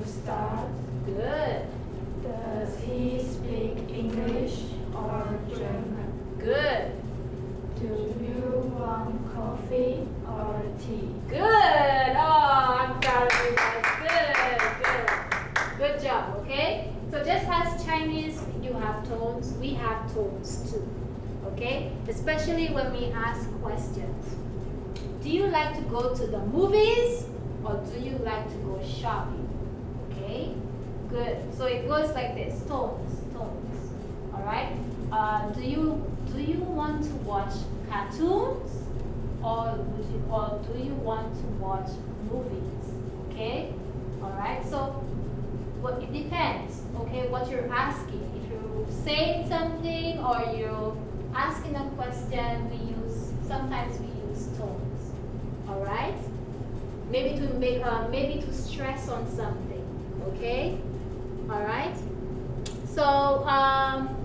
start? Good. Does he speak English or German? Good. Do you want coffee or tea? Good. Oh, I'm proud of you guys. Good. Good job. Okay. So just as Chinese, you have tones. We have tones too. Okay. Especially when we ask questions. Do you like to go to the movies or do you like to go shopping? Okay. Good. So it goes like this. Tones. Tones. All right. Do you want to watch cartoons or do you want to watch movies? Okay. All right. So it depends. Okay, what you're asking. If you're saying something or you're asking a question, sometimes we use tones. All right. Maybe to stress on something. Okay. All right. So,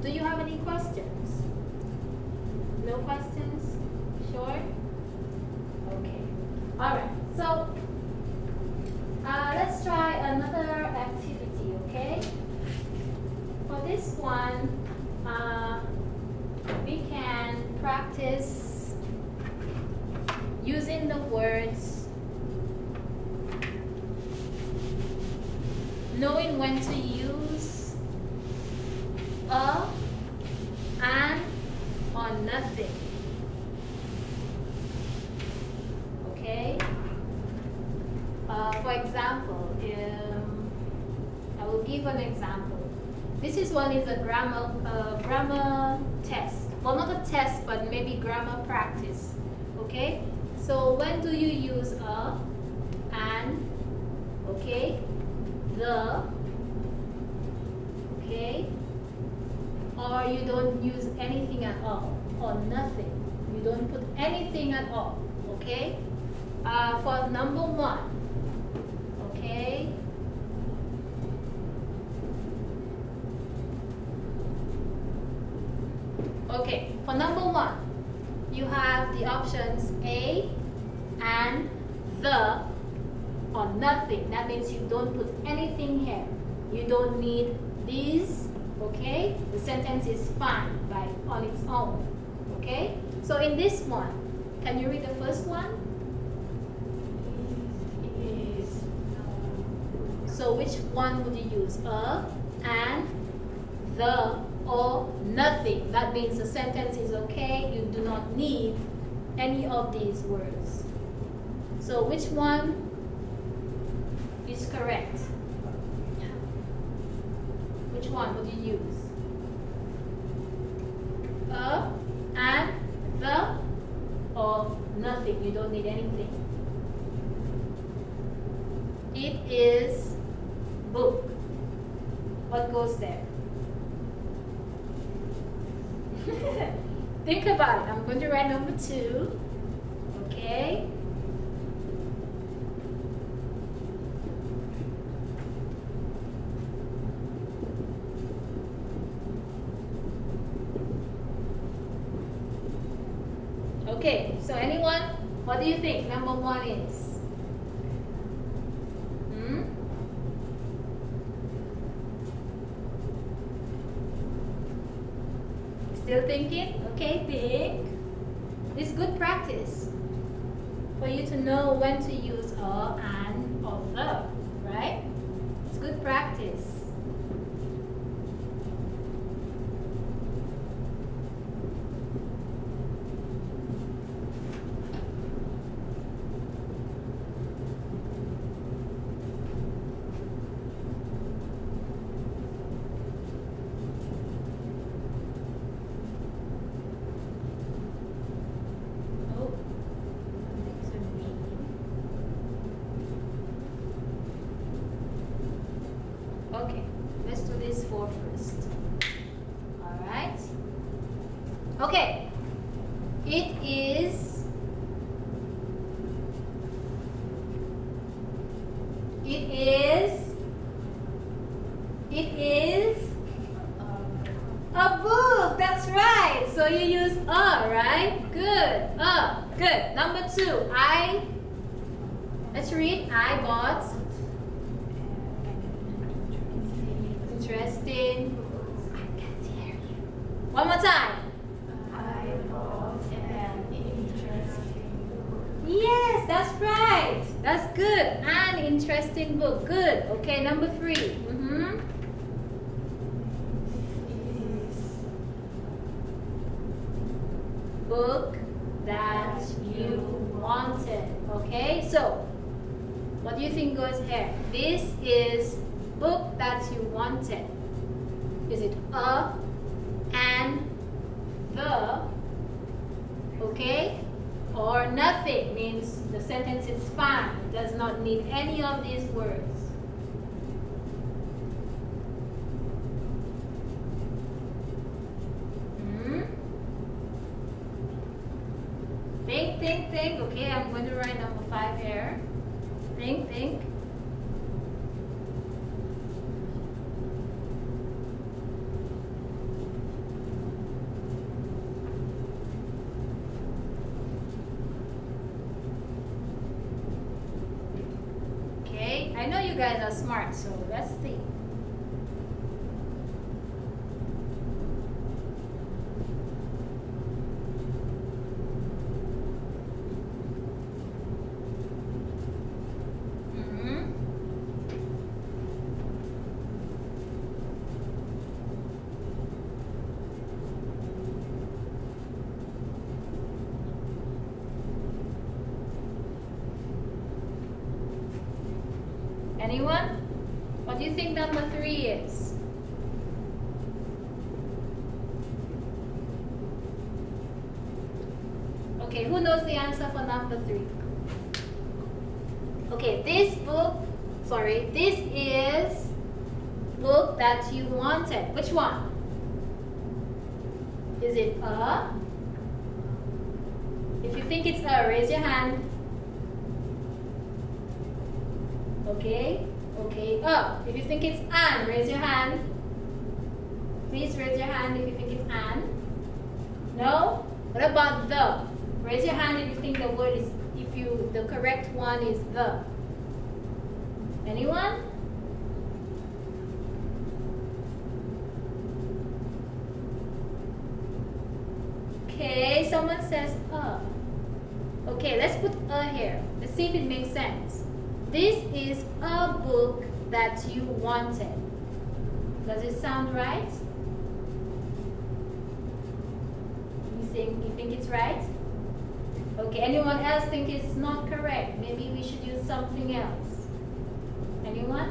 do you have any questions? No questions? Sure? Okay. All right. So, let's try another activity, okay? For this one, we can practice using the words, knowing when to use and, or nothing. Okay? For example, I will give an example. This is a grammar test. Well, not a test, but maybe grammar practice. Okay? So when do you use and, okay, the, okay, or you don't use anything at all, or nothing. You don't put anything at all, okay? For number one, okay? Okay, for number one, you have the options A and the or nothing. That means you don't put anything here. You don't need these, okay? The sentence is fine on its own, okay? So in this one, can you read the first one? So which one would you use? And, the, or nothing. That means the sentence is okay. You do not need any of these words. So which one is correct? Which one would you use? And, the, or nothing. You don't need anything. It is book. What goes there? Think about it. I'm going to write number 2. Okay? Okay, so anyone? What do you think number 1 is? Still thinking? Okay, think. It's good practice for you to know when to use and, or the, right? It's good practice. Okay, let's do this 4 first. Alright. Okay. It is a book. That's right. So you use right? Good. Good. Number 2. Let's read. I bought interesting. I can't hear you. One more time. I bought an interesting book. Yes, that's right. That's good. An interesting book. Good. Okay, number 3. Book that you wanted. Okay, so what do you think goes here? This is book that you wanted. Is it a, and, the, okay? Or nothing means the sentence is fine. It does not need any of these words. Think. Okay, I'm going to write number 5 here. Think. Okay, I know you guys are smart, so let's see. Anyone? What do you think number 3 is? Okay, who knows the answer for number 3? Okay, this is book that you wanted. Which one? Is it a? If you think it's a, raise your hand. Okay, if you think it's an, raise your hand. Please raise your hand if you think it's an. No? What about the? Raise your hand if you think the word is, the correct one is the. Anyone? Okay, someone says a. Okay, let's put a here. Let's see if it makes sense. This is a book that you wanted. Does it sound right? You think it's right? Okay, anyone else think it's not correct? Maybe we should use something else. Anyone?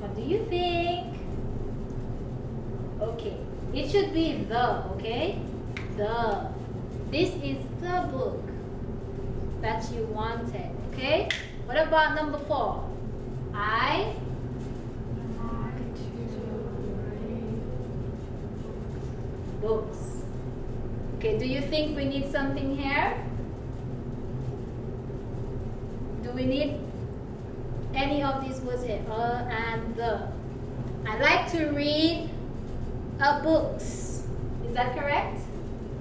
What do you think? Okay, it should be the, okay? The. This is the book that you wanted, okay? What about number 4? I like to read books. Okay, do you think we need something here? Do we need any of these words here? And the. I like to read books. Is that correct?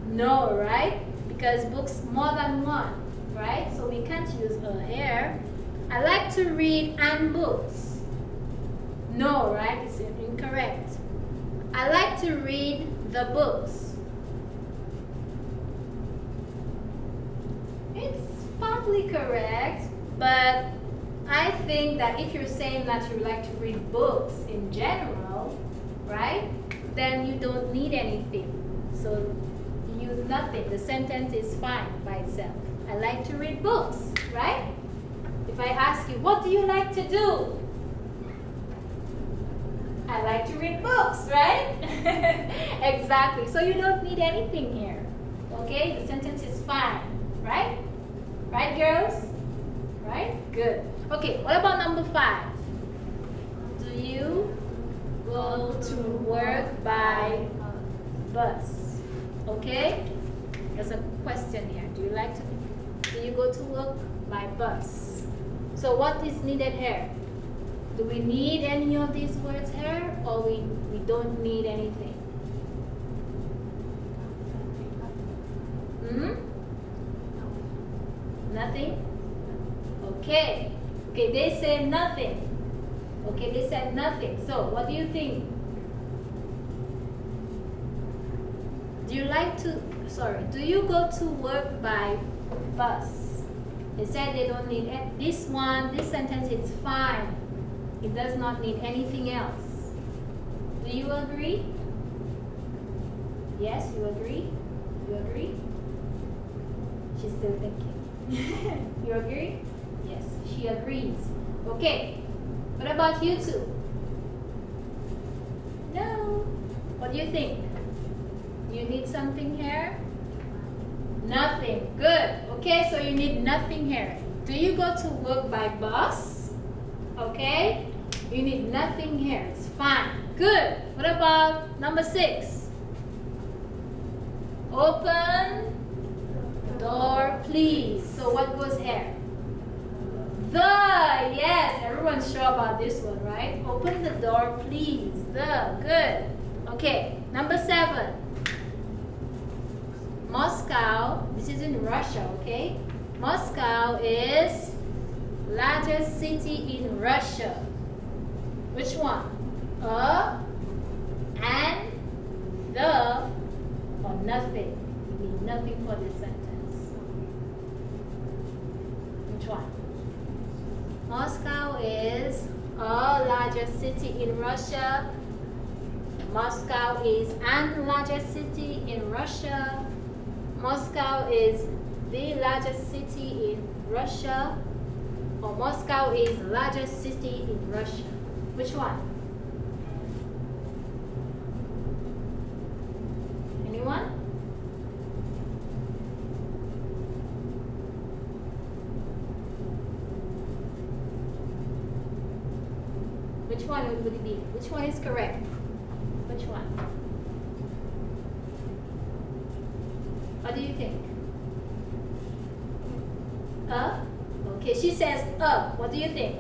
No, right? Because books more than one. Right? So we can't use a here. I like to read and books. No, right? It's incorrect. I like to read the books. It's partly correct, but I think that if you're saying that you like to read books in general, right? Then you don't need anything. So you use nothing. The sentence is fine by itself. I like to read books, right? If I ask you, what do you like to do? I like to read books, right? Exactly. So you don't need anything here. Okay? The sentence is fine, right? Right, girls? Right? Good. Okay, what about number 5? Do you go to work by bus? Okay? There's a question here. Do you go to work by bus? So what is needed here? Do we need any of these words here, or we don't need anything? Nothing? Okay. Okay, they say nothing. Okay, they said nothing. So, what do you think? Do you go to work by bus? They said they don't need it. This sentence is fine. It does not need anything else. Do you agree? Yes, you agree? You agree? She's still thinking. You agree? Yes, she agrees. Okay. What about you two? No. What do you think? You need something here? Nothing. Good. Okay, so you need nothing here. Do you go to work by bus? Okay. You need nothing here. It's fine. Good. What about number 6? Open door, please. So what goes here? The. Yes, everyone's sure about this one, right? Open the door, please. The. Good. Okay. Number 7. Moscow. This is in Russia, okay? Moscow is largest city in Russia. Which one? A, and, the, or nothing? You need nothing for this sentence. Which one? Moscow is a largest city in Russia. Moscow is an largest city in Russia. Moscow is the largest city in Russia. Or Moscow is the largest city in Russia. Which one? Anyone? Which one would it be? Which one is correct? Which one? What do you think? Okay, she says What do you think?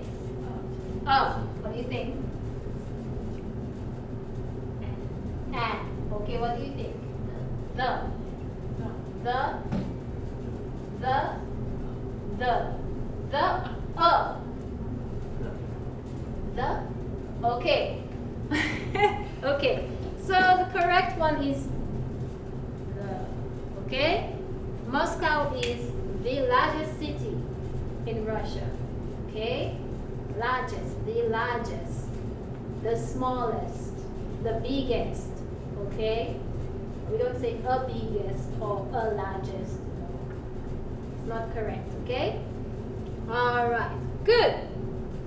What do you think? And. Okay, what do you think? The. Okay. Okay, so the correct one is the. Okay? Moscow is the largest city in Russia. Okay? Largest, the largest, the smallest, the biggest. Okay? We don't say a biggest or a largest. It's not correct. Okay? Alright. Good.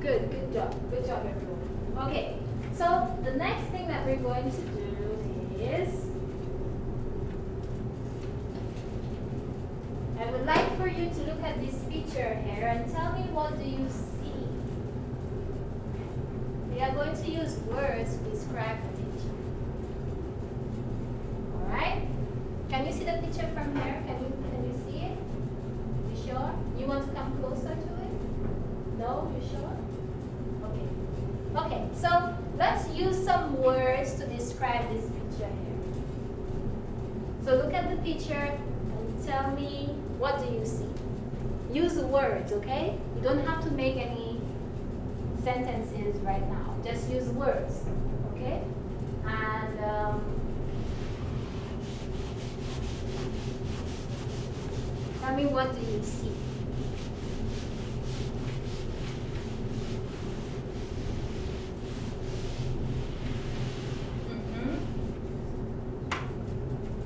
Good job. Good job, everyone. Okay. So the next thing that we're going to do is I would like for you to look at this picture here and tell me, what do you see? We are going to use words to describe the picture. Alright? Can you see the picture from here? Can you see it? You sure? You want to come closer to it? No? You sure? Okay. Okay, so let's use some words to describe this picture here. So look at the picture and tell me, what do you see? Use the words, okay? You don't have to make any sentences right now. Just use words, okay? And tell me, what do you see?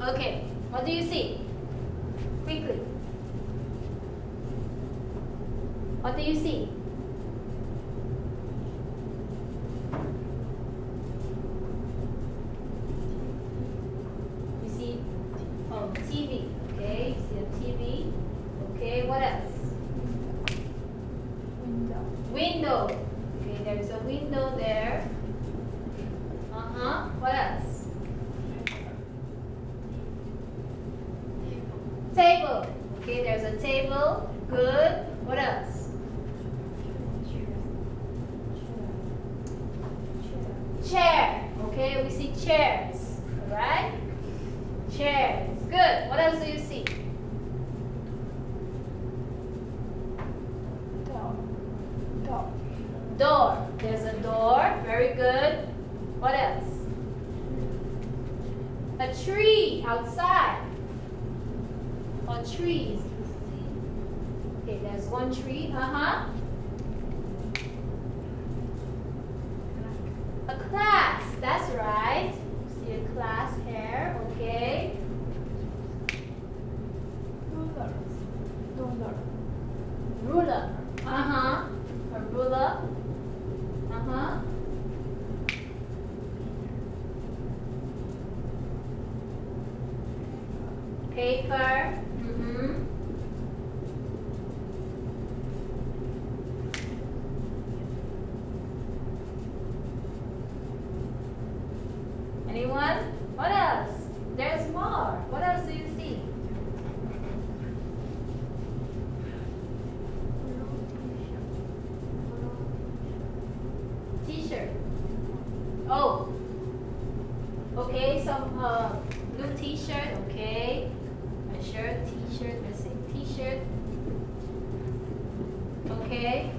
Okay, what do you see? Quickly. What do you see? You see, TV. Okay, you see a TV. Okay, what else? Window. Okay, there's a window there. What else? Table. Okay, there's a table. Good. What else? Chair. Okay, we see chairs. Alright? Chairs. Good. What else do you see? Door. There's a door. Very good. What else? A tree outside. Or trees. Okay, there's one tree. A class. That's right. See a class here. Okay. Ruler. A ruler. Paper. Anyone? What else? There's more. What else do you see? T-shirt. Oh. Okay, some blue T-shirt. Okay. A shirt, T-shirt. Let's say T-shirt. Okay.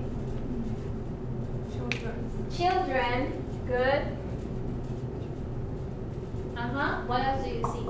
Children. Good. What else do you see?